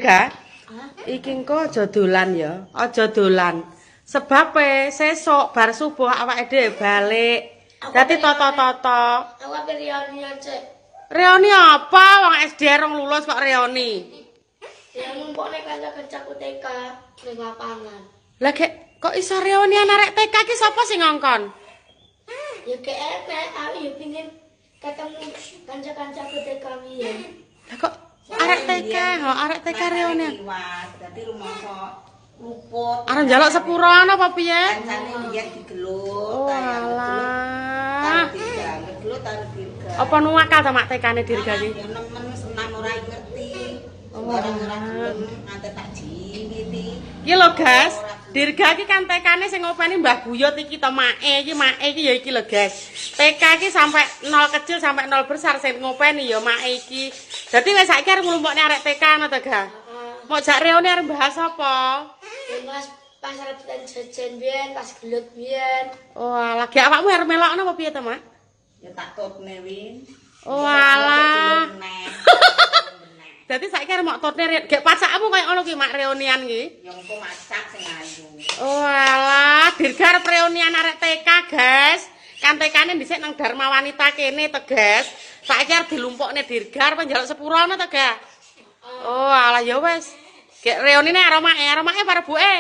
Gak, iki engko aja dolan ya, aja dolan. Sebab sesuk bar subuh awake dhewe balik. Dadi toto-toto. Aku ape reoni cek. Reoni apa? Wong SD rong lulus kok reoni. Ya ngumpulne kanca-kancaku TK ning lapangan. Lah kok iso reunian arek TK ki sapa sing ngongkon? Ya enak, aku ya pengin ketemu kanca-kancaku TK piye. Lah kok arek TK, arek TK reunian. Dadi rumangsa luput. Arep njaluk sepuran apa piye? Kancane biyen digelut. Oh alah. Gelut karo dirga. Apa nuwakal ta mak TK-ne dirga ki? Ya nemen wis enam ora ngerti. Oh, Barang ora gelem nganti tak jiwiti. Iki lho, Gas. Dirga iki kan TK-ne sing ngopeni Mbah Buyut iki to make iki ya iki lho, Guys. TK iki sampai 0 kecil sampai 0 besar sing ngopeni ya make iki. Dadi wis saiki arep nglumpukne arek TK ngono to, Ga? Mau jak reuni arep bahas apa? Mas pas rebutan jajan biyen, pas gelut biyen. Oh, lagi awakmu arep melokno apa piye to, Mak? Ya tak tutne win. Oh alah. Dadi saiki arep mok tutne gek pacakmu koyo ngono ki mak reunian ki. Ya engko masak sing ayu. Oh alah, dirga arep reunian arek TK, Guys. Kan TK-ne dhisik nang Dharma Wanita kene to, Guys. Saiki arep dilumpukne dirga arep njaluk sepuro ngono to, Ga? Oh alah ya wis. Gek reunine aromake apa rebuke?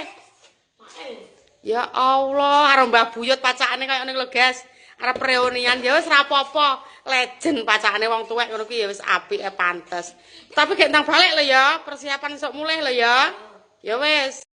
Ya Allah, karo Mbah Buyut pacakane koyo ngene lho, Guys. Arep reunian ya wis ra apa-apa. Legend pacakane wong tuwek ngono kuwi ya wis apike pantes. Tapi gek nang balik lho ya, persiapan esuk mulih lho ya. Ya wis.